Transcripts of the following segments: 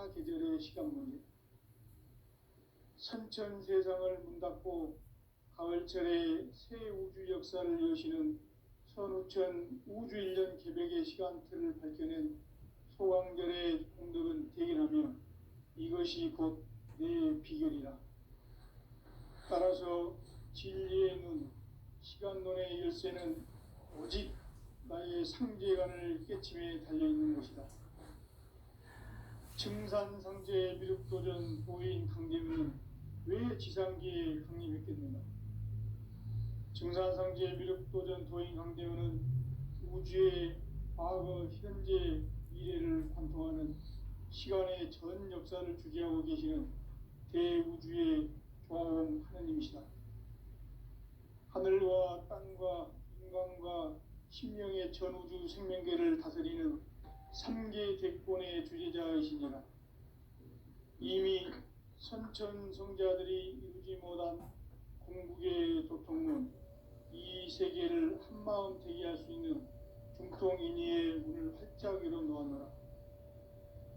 사계절의 시간 문제. 선천 세상을 문 닫고 가을철에 새 우주 역사를 여시는 선우천 우주일년 개백의 시간틀을 밝혀낸 소강절의 공덕은 대견하며 이것이 곧 내 비결이라. 따라서 진리의 눈, 시간론의 열쇠는 오직 나의 상제관을 깨침에 달려있는 것이다. 증산상제의 미륵도전 보인 강대문은 왜 지상기에 강림했겠는가? 증산상제의 미륵도전 도인 강대문은 우주의 과거, 현재, 미래를 관통하는 시간의 전 역사를 주재하고 계시는 대우주의 조화원 하느님이시다. 하늘과 땅과 인간과 신명의 전우주 생명계를 다스리는 3계 대권의 주제자이시니라. 이미 선천성자들이 이루지 못한 궁극의 도통문, 이 세계를 한마음 대기할 수 있는 중통인의의 문을 활짝 열어놓았노라.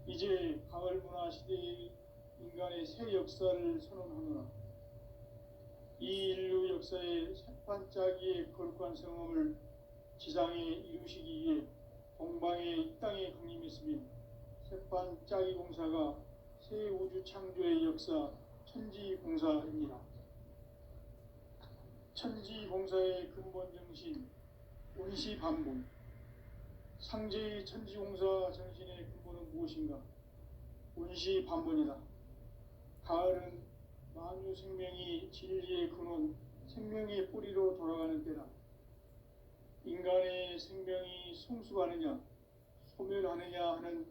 이제 가을 문화 시대의 인간의 새 역사를 선언하노라. 이 인류 역사의 새판짜기의 거룩한 성험을 지상에 이루시기 위해 동방의 이 땅에 강림했으며 새판짜기 공사가 새 우주 창조의 역사 천지공사입니다. 천지공사의 근본 정신 운시반본. 상제의 천지공사 정신의 근본은 무엇인가? 운시반본이다. 가을은 만유 생명이 진리의 근원, 생명의 뿌리로 돌아가는 때다. 인간의 생명이 성숙하느냐, 소멸하느냐 하는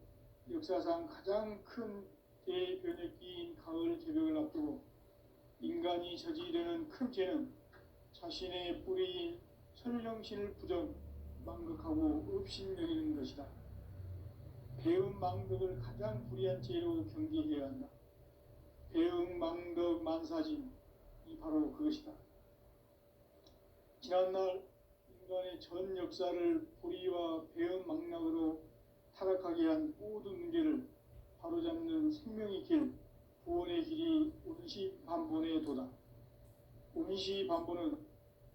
역사상 가장 큰 대변혁기인 가을 개벽을 앞두고 인간이 저지르는 큰 죄는 자신의 뿌리인 설령신을 부정, 망극하고 업신여기는 것이다. 배음 망덕을 가장 불의한 죄로 경계해야 한다. 배음 망덕 만사진, 이 바로 그것이다. 지난날 인간의 전 역사를 불의와 배음 망락으로 타락하게 한 모든 문제를 바로잡는 생명의 길, 구원의 길이 운시반본의 도다. 운시반본은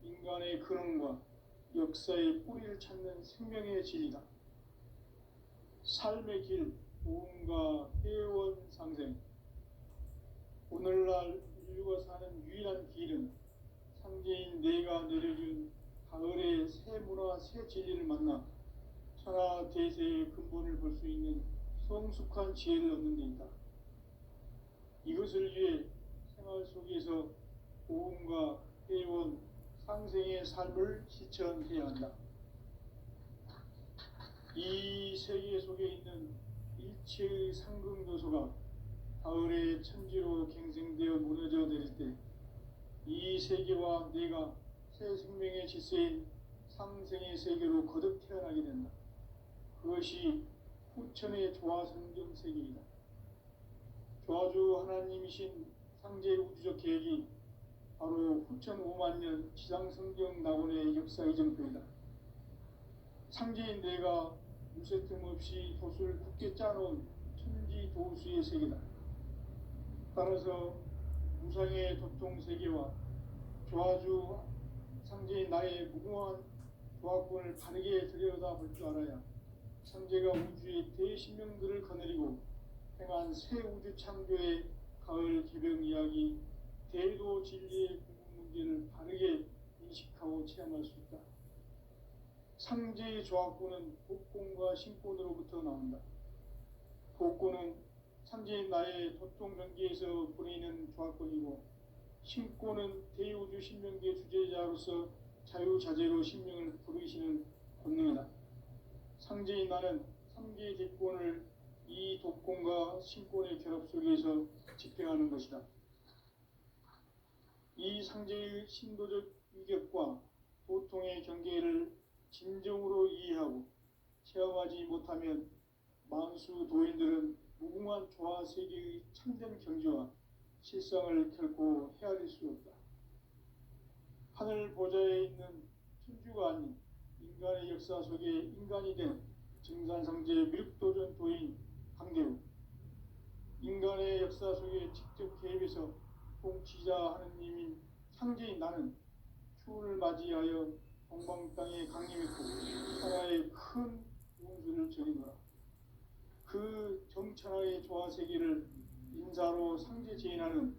인간의 근원과 역사의 뿌리를 찾는 생명의 진리다. 삶의 길, 보험과 회원 상생. 오늘날 인류가 사는 유일한 길은 상제인 내가 내려준 가을의 새 문화, 새 진리를 만나 천하 대세의 근본을 볼 수 있는 성숙한 지혜를 얻는 데 있다. 이것을 위해 생활 속에서 보험과 회원, 상생의 삶을 실천해야 한다. 이 세계 속에 있는 일체의 상승도소가 가을의 천지로 갱생되어 무너져 내릴 때 이 세계와 내가 새 생명의 질서인 상생의 세계로 거듭 태어나게 된다. 그것이 후천의 조화성경 세계이다. 조화주 하나님이신 상제 우주적 계획이 바로 후천 5만년 지상성경 낙원의 역사 이정표이다. 상제인 내가 무쇠 틈 없이 도수를 굳게 짜놓은 천지 도수의 세계다. 따라서 무상의 도통 세계와 조화주 상제인 나의 무궁한 조화권을 바르게 들여다볼 줄 알아야 상제가 우주의 대신명들을 거느리고 행한 새 우주 창조의 가을 개벽 이야기, 대도 진리의 궁극 문제를 바르게 인식하고 체험할 수 있다. 상제의 조화권은 복권과 신권으로부터 나온다. 복권은 상제인 나의 도통 경계에서 보내는 조화권이고, 신권은 대우주 신명계 주제자로서 자유자재로 신명을 부르시는 권능이다. 상제인 나는 3계 대권을 이 독권과 신권의 결합 속에서 집행하는 것이다. 이 상제의 신도적 유격과 보통의 경계를 진정으로 이해하고 체험하지 못하면 만수 도인들은 무궁한 조화 세계의 참된 경지와 실상을 결코 헤아릴 수 없다. 하늘 보좌에 있는 천주가 아닌 인간의 역사 속에 인간이 된 증산상제 미륵도전 도인 강대우. 인간의 역사 속에 직접 개입해서 통치자 하느님인 창제인 나는 추운을 맞이하여 동방 땅에 강림했고 천하의 큰 운수를 전이노라. 그 정천하의 조화세계를 인사로 상제 제인하는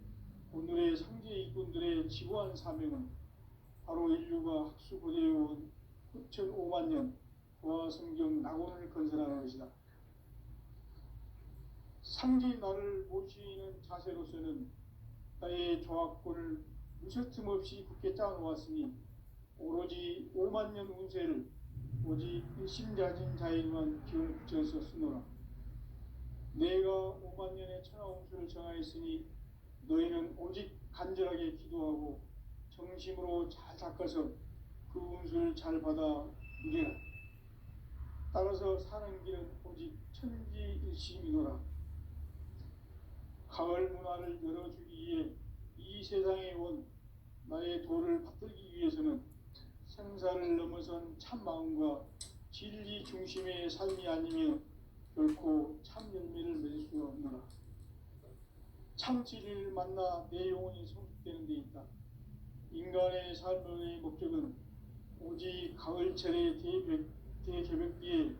오늘의 상제 이군들의 지구한 사명은 바로 인류가 학수고대해온 9,500만 년 조화성경 낙원을 건설하는 것이다. 상제인 나를 모시는 자세로서는 나의 조화권을 무쇠틈 없이 굳게 짜놓았으니 오로지 5만 년 운세를 오직 일심자진 자에만 기운을 붙여서 쓰노라. 내가 5만 년의 천하 운수를 정하였으니 너희는 오직 간절하게 기도하고 정심으로 잘 닦아서 그 운수를 잘 받아 누리라. 따라서 사는 길은 오직 천지일심이노라. 가을 문화를 열어주기 위해 이 세상에 온 나의 도를 받들기 위해서는 생사를 넘어선 참 마음과 진리 중심의 삶이 아니면 결코 참 열매를 맺을 수가 없노라. 참 진리를 만나 내 영혼이 성숙되는 데 있다. 인간의 삶의 목적은 오직 가을철의 대개벽기에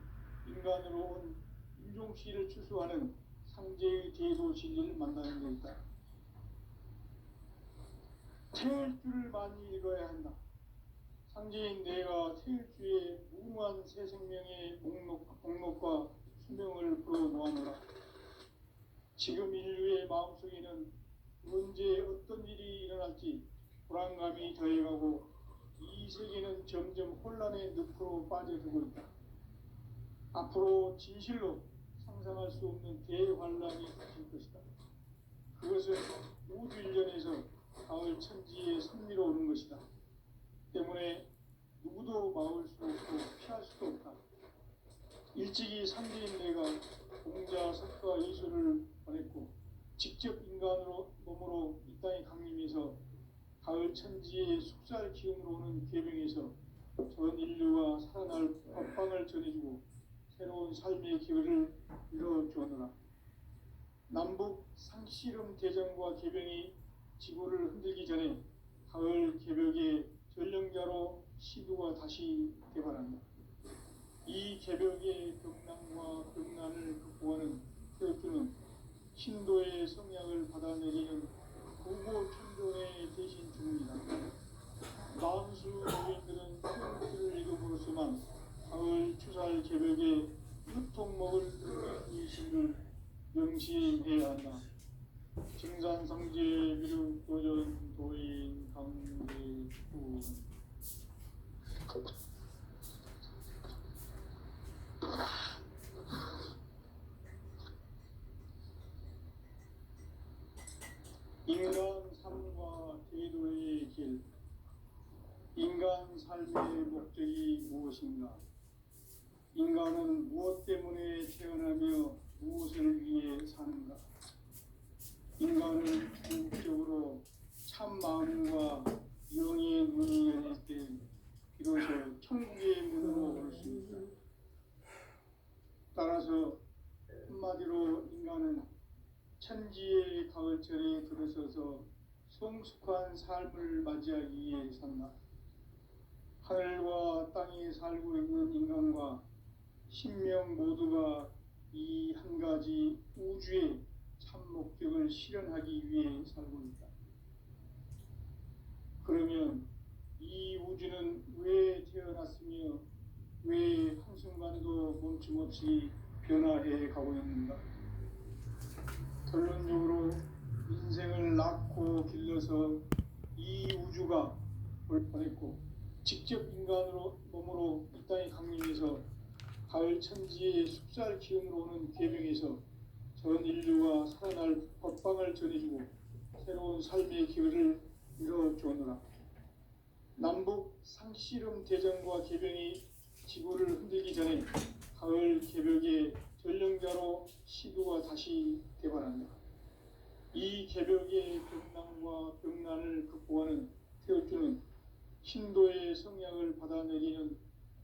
인간으로 온 인종씨를 추수하는 상제의 대도 진리를 만나는 데 있다. 태일주를 많이 읽어야 한다. 상제인 내가 태일주의 무궁한 새 생명의 목록과 수명을 풀어놓아노라. 지금 인류의 마음속에는 언제 어떤 일이 일어날지 불안감이 더해가고 이 세계는 점점 혼란의 늪으로 빠져들고 있다. 앞으로 진실로 상상할 수 없는 대환란이 닥칠 것이다. 그것은 우주 일련에서 가을 천지의 섭리로 오는 것이다. 때문에 누구도 막을 수 없고 피할 수도 없다. 일찍이 상제인 내가 공자, 석가, 예수를 보냈고 직접 인간으로 몸으로 이 땅에 강림해서 가을 천지의 숙살 기운으로 오는 계명에서 전 인류가 살아날 법방을 전해주고 새로운 삶의 기회를 이뤄주었노라. 남북 상씨름 대전과 개병이 지구를 흔들기 전에 가을 개벽의 전령자로 시두가 다시 개발한다. 이 개벽의 병난과 병난을 극복하는 태극기는 신도의 성향을 받아내리는 구고천존의 대신 주문이다. 만수 노인들은 태극기를 이름으로서만 가을 추살 개벽의 유통먹을 이신을 명시해야 한다. 증산성제 미륵도전 도인 강대구 인간 삶과 제도의 길. 인간 삶의 목적이 무엇인가? 인간은 무엇 때문에 태어나며 무엇을 위해 사는가? 인간은 궁극적으로 참 마음과 영의 문이 열릴 때 비로소 천국의 문으로 올 수 있다. 따라서 한마디로 인간은 천지의 가을철에 들어서서 성숙한 삶을 맞이하기 위해 산다. 하늘과 땅에 살고 있는 인간과 신명 모두가 이 한 가지 우주의 참 목적을 실현하기 위해 살고 있다. 그러면 이 우주는 왜 태어났으며 왜 한순간도 멈춤없이 변화해 가고 있는가? 결론적으로 인생을 낳고 길러서 이 우주가 올 뻔했고 직접 인간으로 몸으로 이 땅에 강림해서 가을 천지의 숙살 기운으로 오는 계명에서 전 인류가 살아날 법방을 전해주고 새로운 삶의 기회를 이뤄주었노라. 남북 상씨름 대전과 개병이 지구를 흔들기 전에 가을 개벽의 전령자로 시두가 다시 개발한다. 이 개벽의 병난과 병난을 극복하는 태울주는 신도의 성향을 받아내리는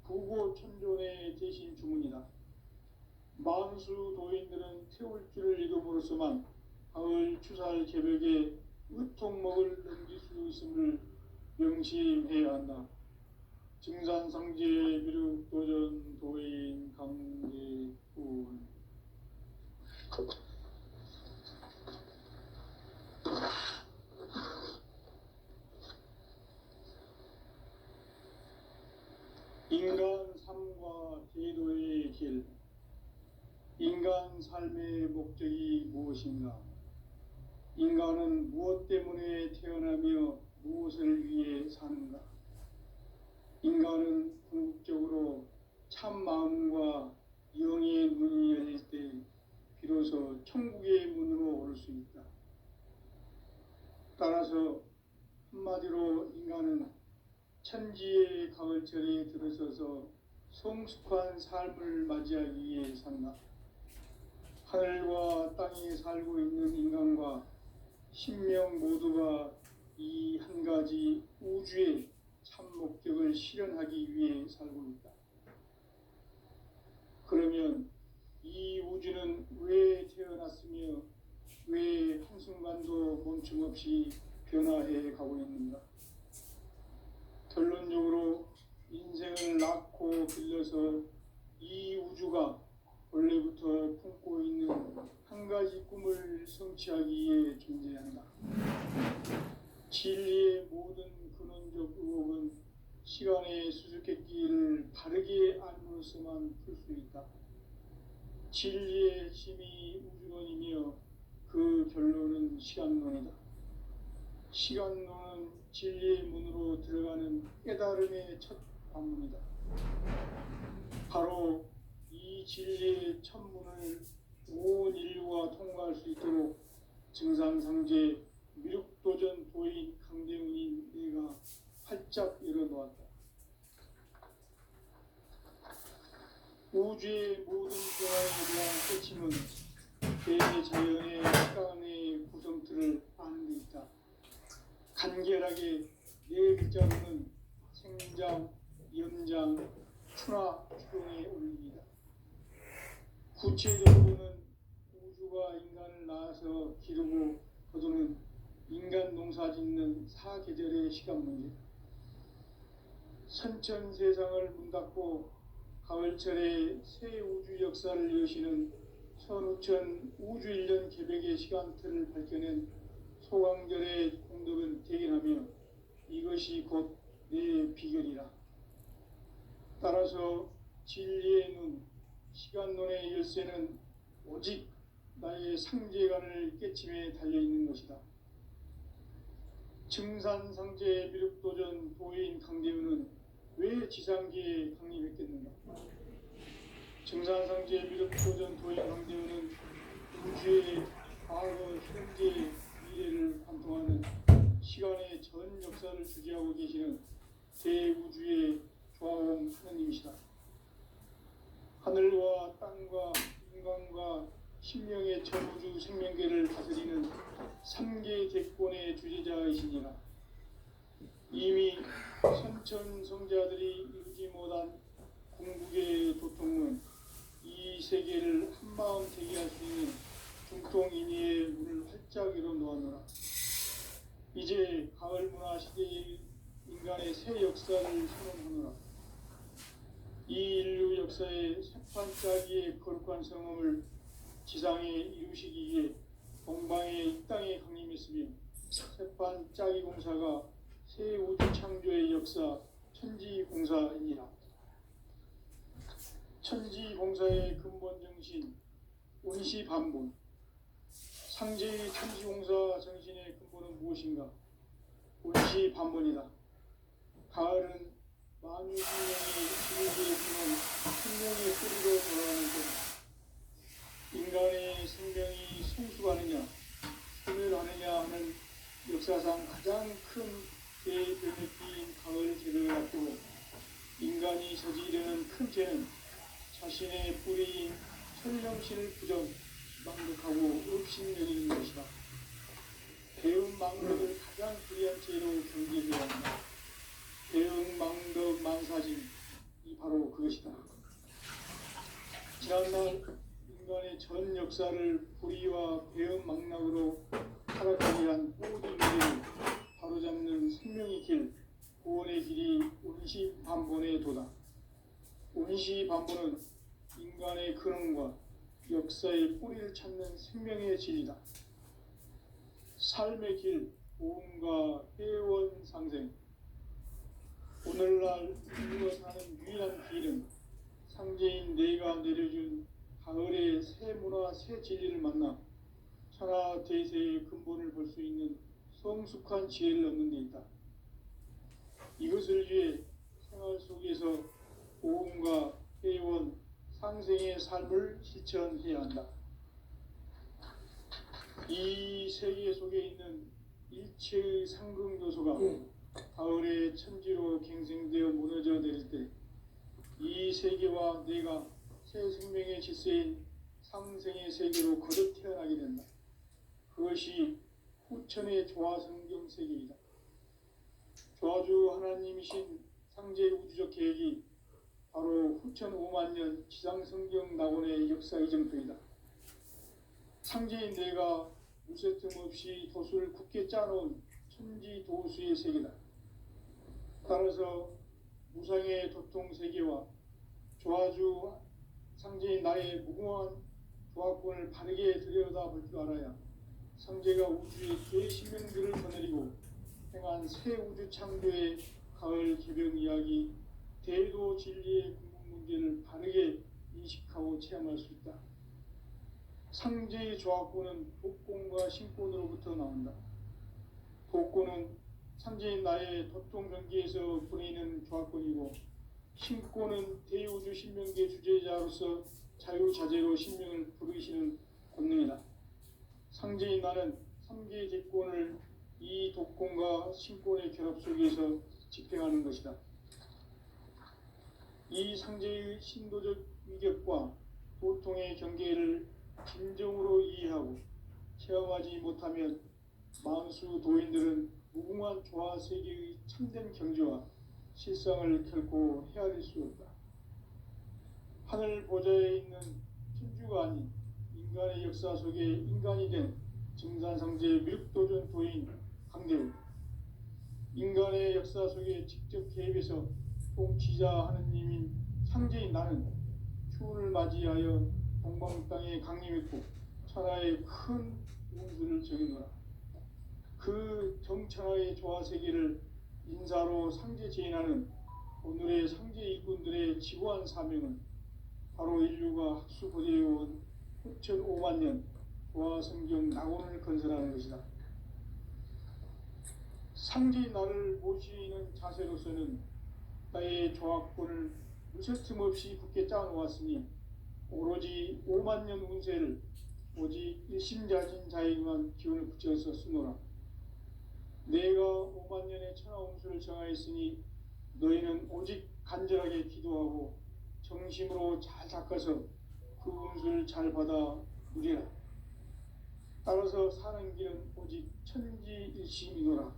구고천존의 대신 주문이다. 만수 도인들은 태울주를 이름으로서만 가을 추살 개벽에 으통먹을 넘길 수 있음을 명심해야 한다. 증산상제 비륙 도전 도인 강대훈. 인간 삶과 제도의 길. 인간 삶의 목적이 무엇인가? 인간은 무엇 때문에 태어나며 무엇을 위해 사는가? 인간은 궁극적으로 참 마음과 영의 문이 열릴 때 비로소 천국의 문으로 올 수 있다. 따라서 한마디로 인간은 천지의 가을철에 들어서서 성숙한 삶을 맞이하기 위해 산다. 하늘과 땅에 살고 있는 인간과 신명 모두가 이 한 가지 우주의 참 목적을 실현하기 위해 살고 있다. 그러면 이 우주는 왜 태어났으며 왜 한순간도 멈춤없이 변화해 가고 있는가? 결론적으로 인생을 낳고 길러서 이 우주가 원래부터 품고 있는 한 가지 꿈을 성취하기 위해 존재한다. 진리의 모든 근원적 의혹은 시간의 수수께끼를 바르게 알므로서만 풀 수 있다. 진리의 핵심이 우주론이며 그 결론은 시간론이다. 시간론은 진리의 문으로 들어가는 깨달음의 첫 관문이다. 바로 이 진리의 첫 문을 온 인류가 통과할 수 있도록 증산상제 미륵도전 도인 강대훈인 내가 활짝 열어놓았다. 우주의 모든 변화에 대한 핵심은 대자연의 시간의 구성틀을 아는 데 있다. 간결하게 네 글자로는 생장, 연장, 추나 추동의 원리이다. 구체적으로는 우주가 인간을 낳아서 기르고 거두는 인간 농사 짓는 사계절의 시간 문제. 선천 세상을 문 닫고 가을철에 새 우주 역사를 여시는 선우천 우주 1년 개벽의 시간틀을 밝혀낸 소강절의 공덕은 대견하며 이것이 곧 내 비결이라. 따라서 진리의 눈, 시간론의 열쇠는 오직 나의 상제관을 깨침에 달려있는 것이다. 증산상제 미륵도전 도인 강대훈은 왜 지상계에 강림했겠는가? 증산상제 미륵도전 도인 강대훈은 우주의 과거, 현재, 미래를 관통하는 시간의 전 역사를 주재하고 계시는 대우주의 조화원 하느님이시다. 하늘과 땅과 인간과 신명의 전우주 생명계를 다스리는 3계 객권의 주제자이시니라. 이미 선천성자들이 이루지 못한 궁극의 도통은 이 세계를 한마음 되게 할 수 있는 중통인의의 문을 활짝 열어놓았노라. 이제 가을 문화 시대의 인간의 새 역사를 선언하노라. 이 인류 역사의 새판짜기의 거룩한 성험을 지상에 이루시기 위해 동방의 이 땅에 강림했으며 새판짜기 공사가 새 우주 창조의 역사 천지공사이니라. 천지공사의 근본 정신 온시반본. 상제의 천지공사 정신의 근본은 무엇인가? 온시반본이다. 가을은 만유 생명이 지구에 피는 생명의 뿌리로 돌아가는 것. 인간의 생명이 성숙하느냐 소멸하느냐 하는 역사상 가장 큰 대변혁기인 가을 제도를 앞두고 인간이 저지르는 큰 죄는 자신의 뿌리인 천령신을 부정 망독하고 업신여기는 것이다. 배운 망덕을 가장 불리한 죄로 경계해야 한다. 배운 망덕 만사진, 이 바로 그것이다. 지난날 인간의 전 역사를 불의와 배운 망락으로 만보는 인간의 근원과 역사의 뿌리를 찾는 생명의 진리다. 삶의 길, 보험과 회원 상생. 오늘날 인류가 사는 유일한 길은 상제인 내가 내려준 가을의 새 문화, 새 진리를 만나 천하 대세의 근본을 볼 수 있는 성숙한 지혜를 얻는 데 있다. 이것을 위해 생활 속에서 보험과 회원, 상생의 삶을 실천해야 한다. 이 세계 속에 있는 일체의 상극 요소가 가을의 천지로 갱생되어 무너져 내릴 때 이 세계와 내가 새 생명의 질서인 상생의 세계로 거듭 태어나게 된다. 그것이 후천의 조화성경 세계이다. 조화주 하나님이신 상제 우주적 계획이 바로 후천 5만 년 지상성경 낙원의 역사 이정표이다. 상제인 내가 무쇠 틈 없이 도수를 굳게 짜놓은 천지 도수의 세계다. 따라서 무상의 도통 세계와 조화주 상제인 나의 무궁한 조화권을 바르게 들여다볼 줄 알아야 상제가 우주의 대신명들을 거느리고 행한 새 우주 창조의 가을 개변 이야기, 대도 진리의 궁극 문제를 바르게 인식하고 체험할 수 있다. 상제의 조화권은 복권과 신권으로부터 나온다. 복권은 상제인 나의 도통 경계에서 보내는 조화권이고, 신권은 대우주 신명계 주제자로서 자유자재로 신명을 부르시는 권능이다. 상제인 나는 3개의 대권을 이 독권과 신권의 결합 속에서 집행하는 것이다. 이 상제의 신도적 위격과 도통의 경계를 진정으로 이해하고 체험하지 못하면 만수 도인들은 무궁한 조화 세계의 참된 경지와 실상을 결코 헤아릴 수 없다. 하늘 보좌에 있는 천주가 아닌 인간의 역사 속에 인간이 된 증산상제 밀도전 도인 강대우, 인간의 역사 속에 직접 개입해서 통치자 하느님인 상제인 나는 추운을 맞이하여 동방 땅에 강림했고 천하의 큰 운수를 정해놓아 그 정천하의 조화 세계를 인사로 상제 제인하는 오늘의 상제 일꾼들의 지고한 사명은 바로 인류가 학수 보내어온 후천 5만 년 조화 성경 낙원을 건설하는 것이다. 상제인 나를 모시는 자세로서는 나의 조화권을 무쇠틈 없이 굳게 짜놓았으니 오로지 5만 년 운세를 오직 일심자진 자에게만 기운을 붙여서 쓰노라. 내가 5만 년의 천하 운수를 정하였으니 너희는 오직 간절하게 기도하고 정심으로 잘 닦아서 그 운수를 잘 받아 누리라. 따라서 사는 길은 오직 천지일심이노라.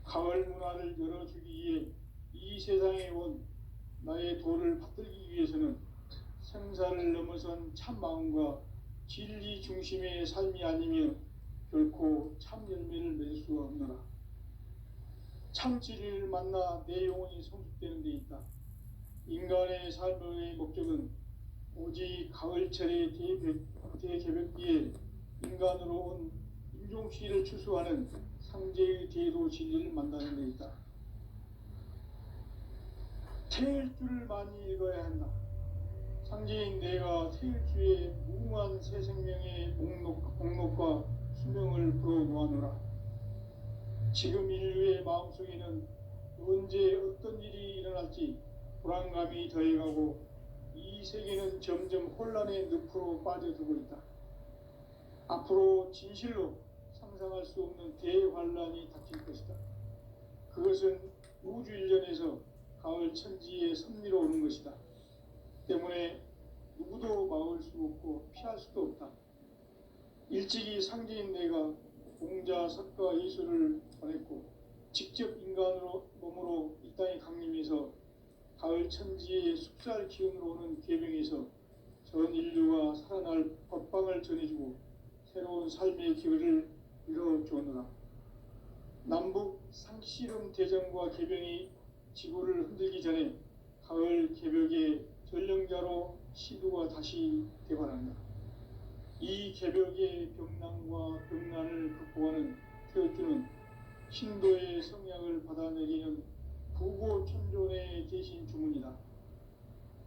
가을 문화를 열어주기 위해 이 세상에 온 나의 도를 받들기 위해서는 생사를 넘어선 참 마음과 진리 중심의 삶이 아니면 결코 참 열매를 맺을 수가 없노라. 참 진리를 만나 내 영혼이 성숙되는 데 있다. 인간의 삶의 목적은 오직 가을철의 대개벽기에 인간으로 온 인종시를 추수하는 상제의 대도 진리를 만나는 데 있다. 태일주를 많이 읽어야 한다. 상제인 내가 태일주의 무궁한 새 생명의 목록과 수명을 불어놓아노라. 지금 인류의 마음속에는 언제 어떤 일이 일어날지 불안감이 더해가고 이 세계는 점점 혼란의 늪으로 빠져들고 있다. 앞으로 진실로 상상할 수 없는 대환란이 닥칠 것이다. 그것은 우주 일전에서 가을 천지의 섭리로 오는 것이다. 때문에 누구도 막을 수 없고 피할 수도 없다. 일찍이 상제인 내가 공자, 석가, 예수를 보냈고 직접 인간으로 몸으로 이 땅에 강림해서 가을 천지의 숲살 기운으로 오는 계명에서 전 인류가 살아날 법방을 전해주고 새로운 삶의 기회를 이뤄주었노라. 남북 상씨름 대전과 계병이 지구를 흔들기 전에 가을 개벽의 전령자로 시두가 다시 개발한다. 이 개벽의 병난과 병난을 극복하는 태어주는 신도의 성약을 받아내리는 부고천존에 계신 주문이다.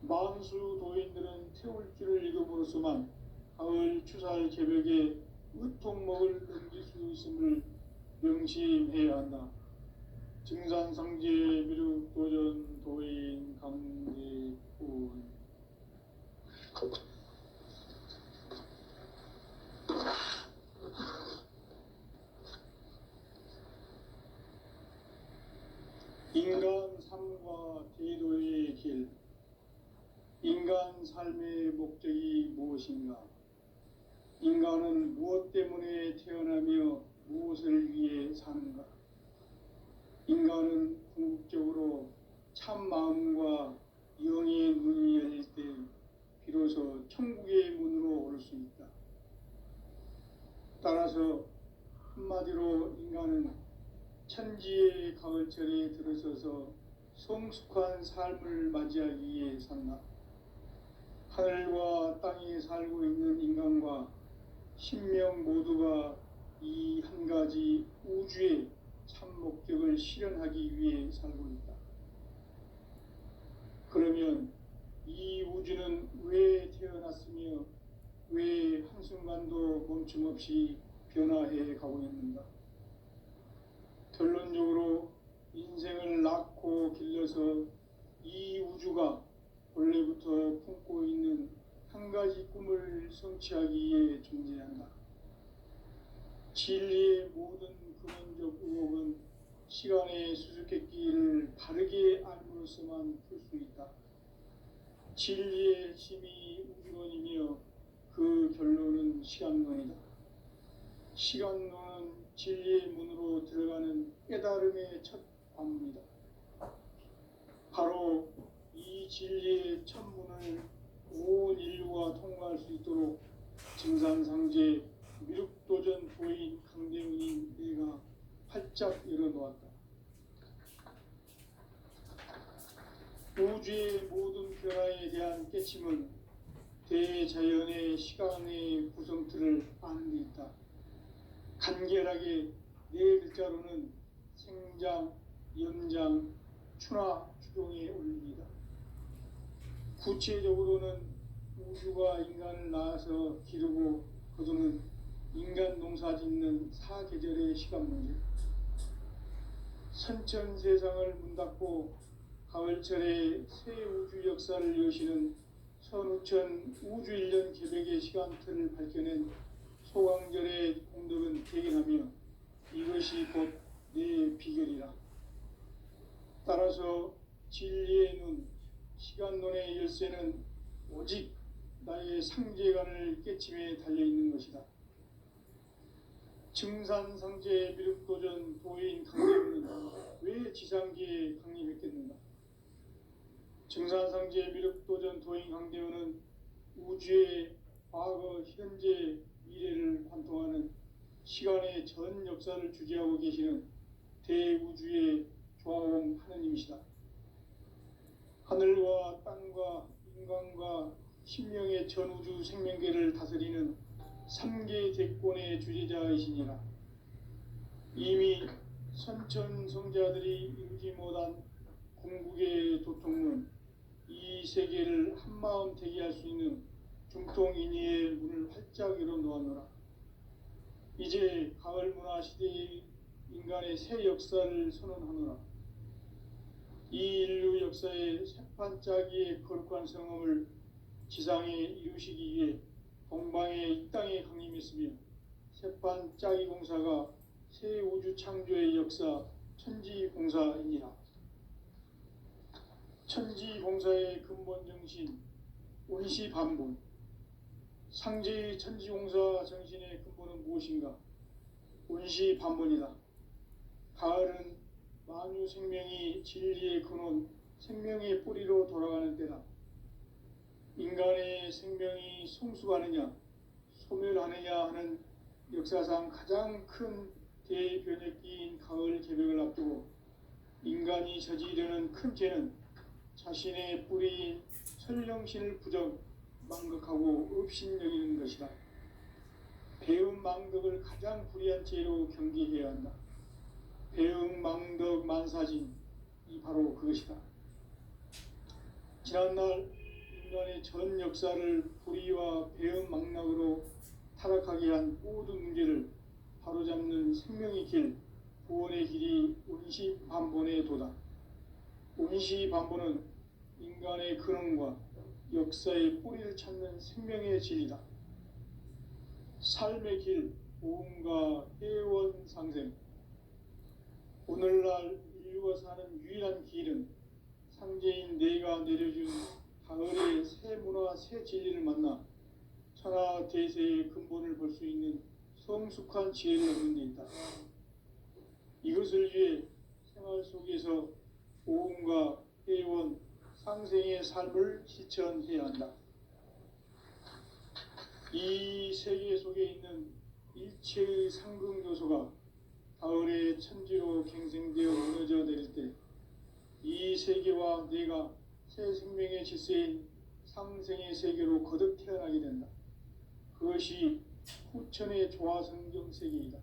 만수 도인들은 태울주를 읽음으로써만 가을 추살 개벽에 의통목을 넘길 수 있음을 명심해야 한다. 증산상제 미륵도전 도인 강대군. 인간 삶과 대도의 길. 인간 삶의 목적이 무엇인가? 인간은 무엇 때문에 태어나며 무엇을 위해 사는가? 인간은 궁극적으로 참 마음과 영의 문이 열릴 때 비로소 천국의 문으로 올 수 있다. 따라서 한마디로 인간은 천지의 가을철에 들어서서 성숙한 삶을 맞이하기 위해 산다. 하늘과 땅에 살고 있는 인간과 신명 모두가 이 한 가지 우주의 참 목적을 실현하기 위해 살고 있다. 그러면 이 우주는 왜 태어났으며 왜 한순간도 멈춤없이 변화해 가고 있는가? 결론적으로 인생을 낳고 길러서 이 우주가 원래부터 품고 있는 한 가지 꿈을 성취하기 위해 존재한다. 진리의 모든 근원적 의혹은 시간의 수수께끼를 바르게 알므로써만 풀 수 있다. 진리의 힘이 우주론이며 그 결론은 시간론이다. 시간론은 진리의 문으로 들어가는 깨달음의 첫 관문이다. 바로 이 진리의 첫 문을 온 인류가 통과할 수 있도록 증산상제 미륵도전 도인 강대훈인 내가 활짝 열어놓았다. 우주의 모든 변화에 대한 깨침은 대자연의 시간의 구성틀을 아는 데 있다. 간결하게 네 글자로는 생장, 염장, 추나 추동의 원리이다. 구체적으로는 우주가 인간을 낳아서 기르고 거두는 인간 농사 짓는 사계절의 시간 문제. 선천 세상을 문 닫고 가을철에 새 우주 역사를 여시는 선우천 우주 1년 개벽의 시간틀을 밝혀낸 소강절의 공덕은 대견하며 이것이 곧 내 비결이라. 따라서 진리의 눈, 시간론의 열쇠는 오직 나의 상제관을 깨침에 달려있는 것이다. 증산상제 미륵도전 도인 강대훈은 왜 지상계에 강림했겠는가? 증산상제 미륵도전 도인 강대훈은 우주의 과거, 현재, 미래를 관통하는 시간의 전 역사를 주재하고 계시는 대우주의 조화원 하느님이시다. 하늘과 땅과 인간과 신명의 전우주 생명계를 다스리는 3계 대권의 주재자이시니라. 이미 선천성자들이 이루지 못한 궁극의 도통문, 이 세계를 한마음 대기할 수 있는 중통인의의 문을 활짝 열어놓았노라. 이제 가을 문화 시대의 인간의 새 역사를 선언하노라. 이 인류 역사의 새판짜기의 거룩한 성험을 지상에 이루시기 위해 동방의 이 땅에 강림했으며 새판짜기 공사가 새 우주 창조의 역사 천지공사이니라. 천지공사의 근본 정신 원시반본. 상제의 천지공사 정신의 근본은 무엇인가? 원시반본이다. 가을은 만유 생명이 진리의 근원, 생명의 뿌리로 돌아가는 때다. 인간의 생명이 성숙하느냐, 소멸하느냐 하는 역사상 가장 큰 대변혁기인 가을 개벽을 앞두고 인간이 저지르는 큰 죄는 자신의 뿌리인 천령신을 부정 망극하고 업신여기는 것이다. 배음 망덕을 가장 불의한 죄로 경계해야 한다. 배음 망덕 만사진, 이 바로 그것이다. 지난날 인간의 전 역사를 불의와 배음 망락으로 타락하게 한 모든 문제를 바로잡는 생명의 길, 구원의 길이 운시반본의 도다. 운시반본은 인간의 근원과 역사의 뿌리를 찾는 생명의 진리다. 삶의 길, 보험과 해원 상생. 오늘날 인류가 사는 유일한 길은 상제인 내가 내려준 가을의 새 문화, 새 진리를 만나 천하 대세의 근본을 볼 수 있는 성숙한 지혜를 얻는 데 있다. 이것을 위해 생활 속에서 보험과 해원, 상생의 삶을 실천해야 한다. 이 세계 속에 있는 일체의 상극 요소가 가을의 천지로 갱생되어 무너져 내릴 때 이 세계와 내가 새 생명의 질서인 상생의 세계로 거듭 태어나게 된다. 그것이 후천의 조화성경 세계이다.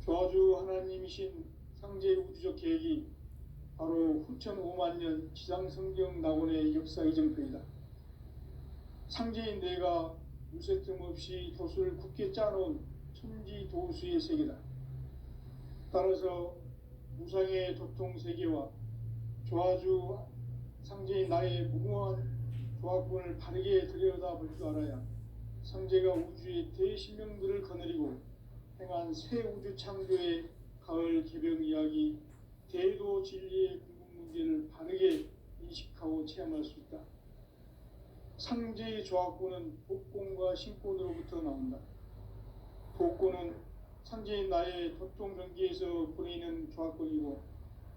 조화주 하나님이신 상제 우주적 계획이 바로 후천 5만년 지상성경 낙원의 역사 이정표이다. 상제인 내가 무쇠 틈 없이 도수를 굳게 짜놓은 천지 도수의 세계다. 따라서 무상의 도통세계와 조화주 상제인 나의 무궁한 조화권을 바르게 들여다볼 줄 알아야 상제가 우주의 대신명들을 거느리고 행한 새 우주 창조의 가을 개벽 이야기, 대도 진리의 궁극 문제를 바르게 인식하고 체험할 수 있다. 상제의 조화권은 복권과 신권으로부터 나온다. 복권은 상제인 나의 도통 경계에서 보내는 조화권이고,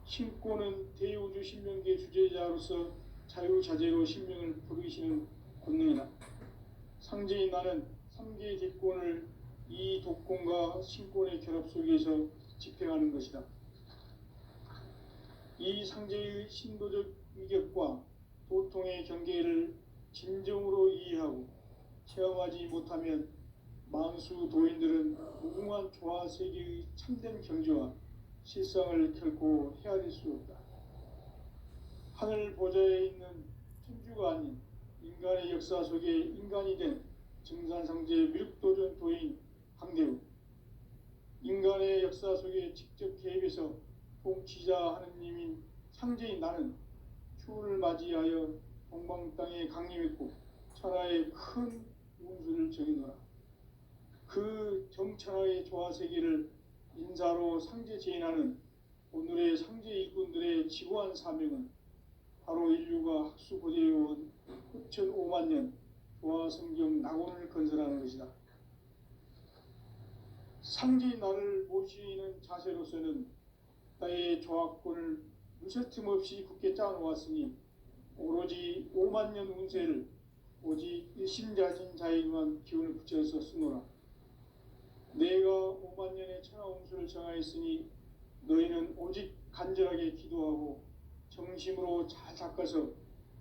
신권은 대우주 신명계 주제자로서 자유자재로 신명을 부르시는 권능이다. 상제인 나는 3개의 대권을 이 독권과 신권의 결합 속에서 집행하는 것이다. 이 상제의 신도적 위격과 도통의 경계를 진정으로 이해하고 체험하지 못하면 만수 도인들은 무궁한 조화 세계의 참된 경지와 실상을 결코 헤아릴 수 없다. 하늘 보좌에 있는 천주가 아닌 인간의 역사 속에 인간이 된 증산상제 밀육도전 도인 강대우, 인간의 역사 속에 직접 개입해서 통치자 하느님인 상제인 나는 추운을 맞이하여 동방 땅에 강림했고 천하의 큰 운수를 정해놓아. 그 정천하의 조화세계를 인사로 상제 제인하는 오늘의 상제 일꾼들의 지고한 사명은 바로 인류가 학수고대해온 후천 5만년 조화성경 낙원을 건설하는 것이다. 상제인 나를 모시는 자세로서는 나의 조화권을 무쇠틈 없이 굳게 짜놓았으니 오로지 5만년 운세를 오직 일심자진 자에게만 기운을 붙여서 쓰노라. 내가 5만년의 천하 운수를 정하였으니 너희는 오직 간절하게 기도하고 정심으로 잘 닦아서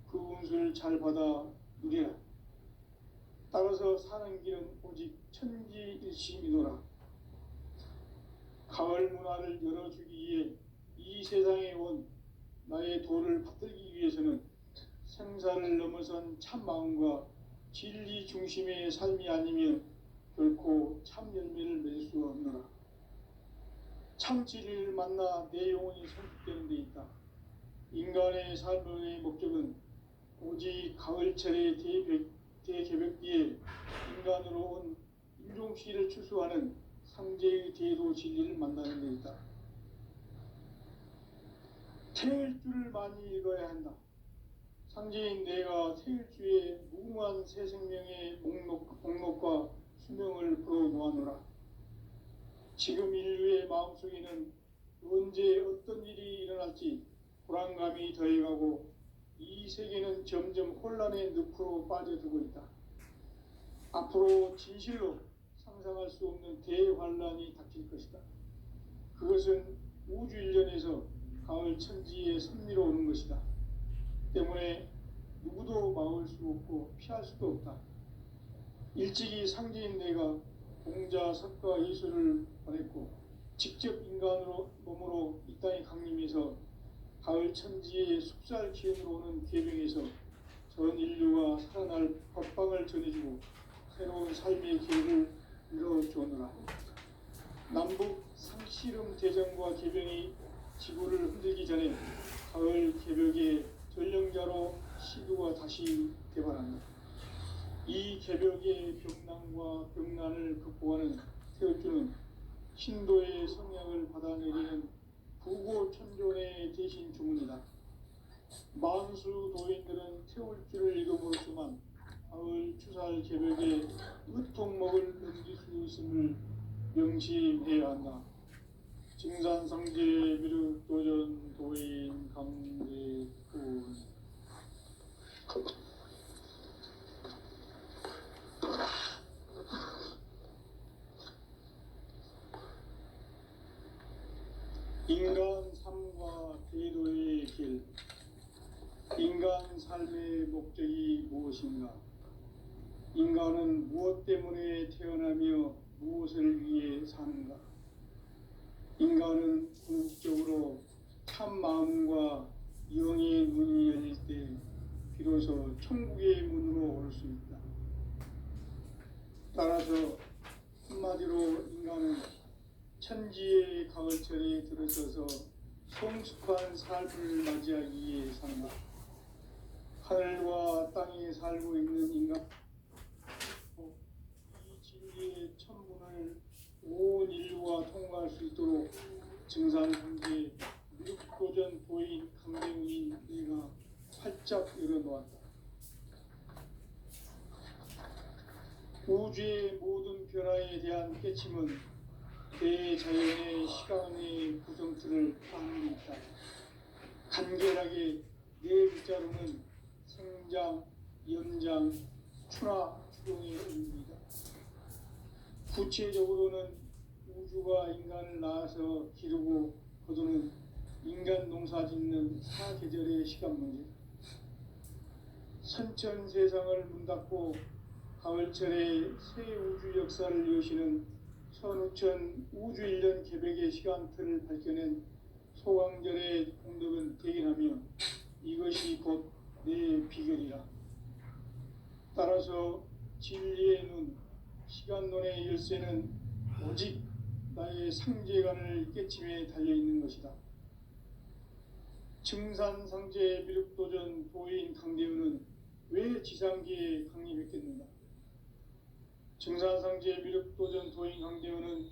그 운수를 잘 받아 누리라. 따라서 사는 길은 오직 천지일심이노라. 가을 문화를 열어주기 위해 이 세상에 온 나의 도를 받들기 위해서는 생사를 넘어선 참 마음과 진리 중심의 삶이 아니면 결코 참 열매를 맺을 수 없노라. 참 진리를 만나 내 영혼이 성숙되는 데 있다. 인간의 삶의 목적은 오직 가을철의 대개벽기에 인간으로 온 인종시를 추수하는 상제의 대도 진리를 만나는 데 있다. 태일주를 많이 읽어야 한다. 상제인 내가 태일주의 무궁한 새 생명의 목록과 수명을 풀어놓아노라. 지금 인류의 마음속에는 언제 어떤 일이 일어날지 불안감이 더해가고 이 세계는 점점 혼란의 늪으로 빠져들고 있다. 앞으로 진실로 상상할 수 없는 대환란이 닥칠 것이다. 그것은 우주 일련에서 가을 천지의 섭리로 오는 것이다. 때문에 누구도 막을 수 없고 피할 수도 없다. 일찍이 상제인 내가 공자, 석가, 예수를 보냈고 직접 인간으로 몸으로 이 땅에 강림해서 가을 천지의 숙살 기운으로 오는 계명에서 전 인류가 살아날 법방을 전해주고 새로운 삶의 기회를 열어주느라. 남북 상씨름 대전과 계병이 지구를 흔들기 전에 가을 개벽의 전령자로 시도가 다시 개발한다. 이 개벽의 병난과 병난을 극복하는 태울주는 신도의 성향을 받아내리는 부고천존의 대신 주문이다. 만수 도인들은 태울주를 이름으로지만 가을 추살 개벽에 으통먹을 넘길 수 있음을 명심해야 한다. 증산상제 미륵도전 도인 강대군. 인간 삶과 대도의 길. 인간 삶의 목적이 무엇인가? 인간은 무엇 때문에 태어나며 무엇을 위해 사는가? 인간은 궁극적으로 참 마음과 영의 문이 열릴 때 비로소 천국의 문으로 올 수 있다. 따라서 한마디로 인간은 천지의 가을철에 들어서서 성숙한 삶을 맞이하기 위해 산다. 하늘과 땅에 살고 있는 인간, 이 진리의 천문을 온 인류가 통과할 수 있도록 증산상제 미륵도전 도인 강대훈이 내가 활짝 열어놓았다. 우주의 모든 변화에 대한 깨침은 대자연의 시간의 구성틀을 따르고 있다. 간결하게 네 글자로는 생장, 연장, 추나 추동의 의미이다. 구체적으로는 우주가 인간을 낳아서 기르고 거두는 인간 농사 짓는 사계절의 시간 문제. 선천 세상을 문 닫고 가을철에 새 우주 역사를 여시는 선우천 우주 1년 개백의 시간틀을 밝혀낸 소강절의 공덕은 대견하며 이것이 곧 내 비결이라. 따라서 진리의 눈, 시간론의 열쇠는 오직 나의 상제관을 깨침에 달려있는 것이다. 증산상제 미륵도전 도인 강대훈은 왜 지상기에 강림했겠는가? 증산상제 미륵도전 도인 강대훈은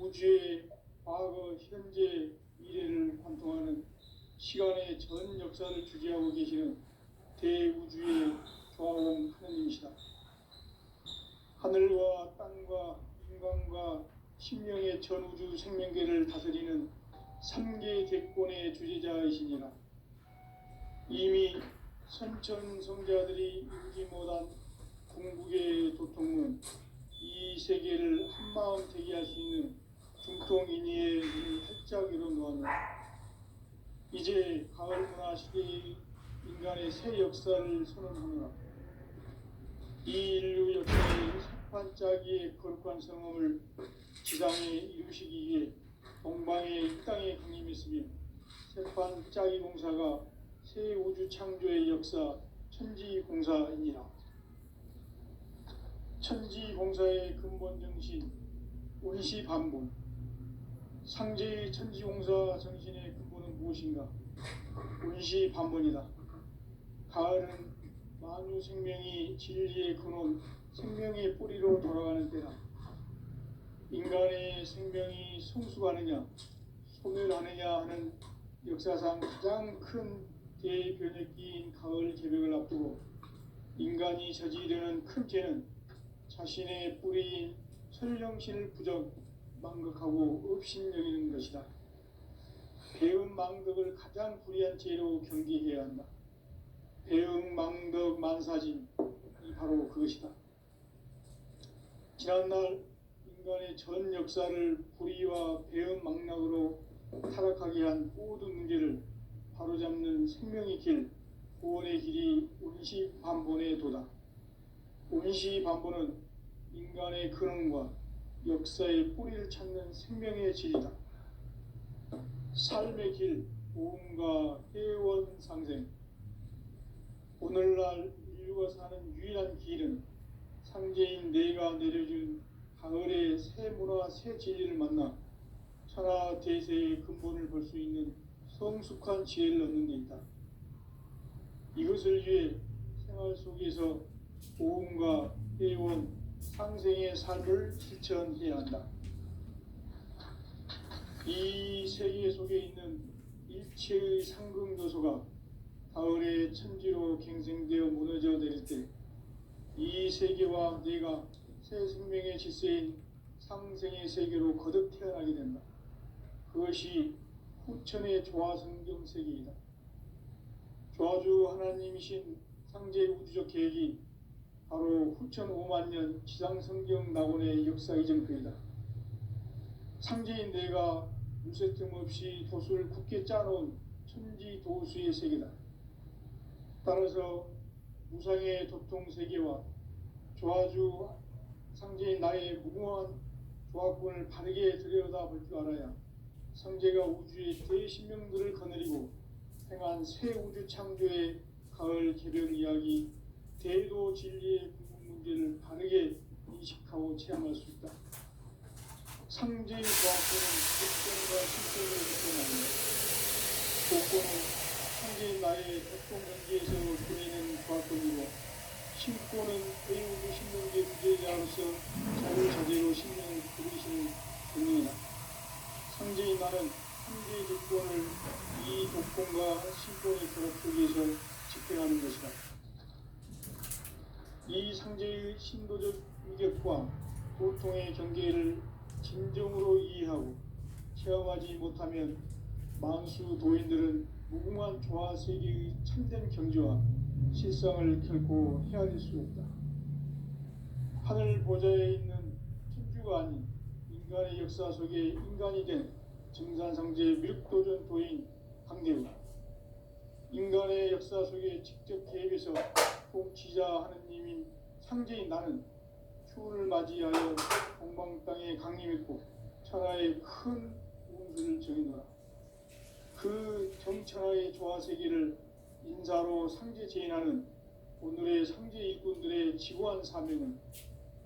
우주의 과거, 현재, 미래를 관통하는 시간의 전 역사를 주재하고 계시는 대우주의 조화원 하느님이시다. 하늘과 땅과 인간과 신명의 전우주 생명계를 다스리는 3계 대권의 주제자이시니라. 이미 선천성자들이 이루지 못한 궁극의 도통은 이 세계를 한마음 되게 할 수 있는 중통인의의 문을 활짝 열어놓았다. 이제 가을 문화 시대의 인간의 새 역사를 선언하노라. 이 인류 역사의 새판짜기의 거룩한 성험을 지상에 이루시기 위해 동방의 이 땅에 강림했으며 새판짜기 공사가 새 우주 창조의 역사 천지공사이니라. 천지공사의 근본 정신 운시반본. 상제의 천지공사 정신의 근본은 무엇인가? 운시반본이다. 가을은 만유 생명이 진리의 근원, 생명의 뿌리로 돌아가는 때다. 인간의 생명이 성숙하느냐, 소멸하느냐 하는 역사상 가장 큰 대변혁기인 가을 개벽을 앞두고 인간이 저지르는 큰 죄는 자신의 뿌리인 설령신을 부정, 망극하고 업신여기는 것이다. 배음 망덕을 가장 불의한 죄로 경계해야 한다. 배음 망덕 만사진이 바로 그것이다. 지난날 인간의 전 역사를 불의와 배음 망락으로 타락하게 한 모든 문제를 바로잡는 생명의 길, 구원의 길이 운시반본에 도다. 운시반본은 인간의 근원과 역사의 뿌리를 찾는 생명의 진리다. 삶의 길, 보험과 회원 상생. 오늘날 인류가 사는 유일한 길은 상제인 내가 내려준 가을의 새 문화 새 진리를 만나 천하 대세의 근본을 볼 수 있는 성숙한 지혜를 얻는 데 있다. 이것을 위해 생활 속에서 보험과 회원, 상생의 삶을 실천해야 한다. 이 세계 속에 있는 일체의 상극 요소가 가을의 천지로 갱생되어 무너져 내릴 때 이 세계와 내가 새 생명의 질서인 상생의 세계로 거듭 태어나게 된다. 그것이 후천의 조화성경 세계이다. 조화주 하나님이신 상제 우주적 계획이 바로 후천 5만 년 지상성경 낙원의 역사 이전표이다. 상제인 내가 무쇠 틈 없이 도수를 굳게 짜놓은 천지 도수의 세계다. 따라서 무상의 도통 세계와 조화주 상제인 나의 무궁한 조화권을 바르게 들여다볼 줄 알아야 상제가 우주의 대신명들을 거느리고 행한 새 우주 창조의 가을 개별 이야기, 대도 진리의 궁극 문제를 바르게 인식하고 체험할 수 있다. 상제의 조화권은 독권과 실존을 느껴나는다. 독권은 상제인 나의 독권 경계에서 보내는 조화권이고, 신권은 의우주 신명계 구제자로서 자유자재로 신명을 부르시는 권능이다. 상제인 나는 상제의 주권을 이 독권과 신권의 결합 속에서 집행하는 것이다. 이 상제의 신도적 위격과 도통의 경계를 진정으로 이해하고 체험하지 못하면 만수 도인들은 무궁한 조화 세계의 참된 경지와 실상을 결코 헤아릴 수 없다. 하늘 보좌에 있는 천주가 아닌 인간의 역사 속에 인간이 된 증산상제 밀도전 도인 강대우, 인간의 역사 속에 직접 개입해서 통치자 하느님인 상제인 나는 추운을 맞이하여 동방 땅에 강림했고 천하의 큰 운수를 정해놓아 그 정천하의 조화세계를 인사로 상제 제인하는 오늘의 상제 일꾼들의 지고한 사명은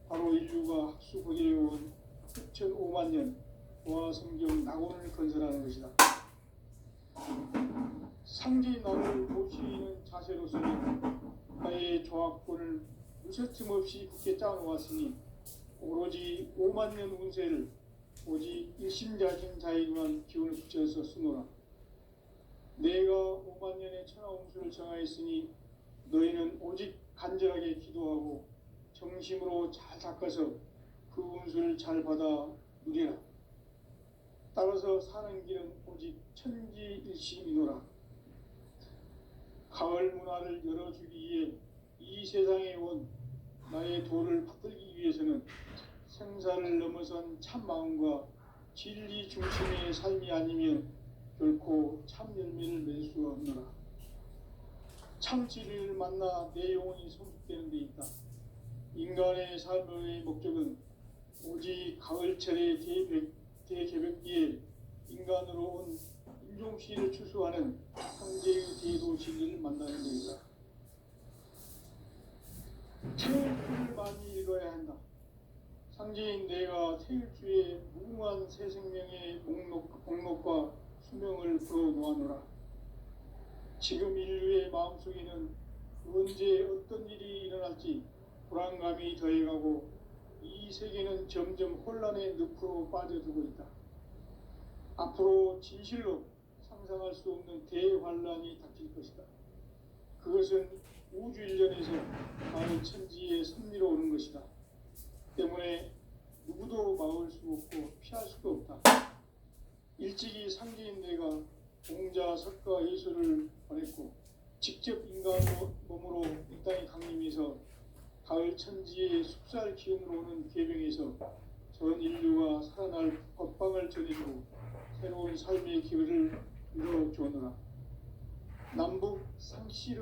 바로 인류가 학수고대해 온 6,5만 년 조화성경 낙원을 건설하는 것이다. 상제 나를 모시는 자세로서는 나의 조화권을 무쇠틈 없이 굳게 짜놓았으니 오로지 5만 년 운세를 오직 일심자진 자에게만 기운을 붙여서 쓰노라. 내가 5만 년의 천하 운수를 정하였으니 너희는 오직 간절하게 기도하고 정심으로 잘 닦아서 그 운수를 잘 받아 누리라. 따라서 사는 길은 오직 천지일심이노라. 가을 문화를 열어주기 위해 이 세상에 온 나의 도를 받들기 위해서는 생사를 넘어선 참 마음과 진리 중심의 삶이 아니면 결코 참 열매를 낼 수가 없노라. 참 진리를 만나 내 영혼이 성숙되는 데 있다. 인간의 삶의 목적은 오직 가을철의 대개벽기에 인간으로 온 인종시를 추수하는 상제의 대도 진리를 만나는 데이다. 태일주를 많이 읽어야 한다. 상제인 내가 태일주의 무궁한 새 생명의 목록과 수명을 풀어놓아노라. 지금 인류의 마음속에는 언제 어떤 일이 일어날지 불안감이 더해가고 이 세계는 점점 혼란의 늪으로 빠져들고 있다. 앞으로 진실로 상상할 수 없는 대환란이 닥칠 것이다. 그것은 우주 일련에서 가을 천지의 섭리로 오는 것이다. 때문에 누구도 막을 수 없고 피할 수도 없다. 일찍이 상제인 내가 공자, 석가, 예수를 보냈고 직접 인간 몸으로 이 땅에 강림해서 가을 천지의 숙살 기운으로 오는 계명에서 전 인류가 살아날 법방을 전해주고 새로운 삶의 기회를 이뤄주었노라. 남북 상시를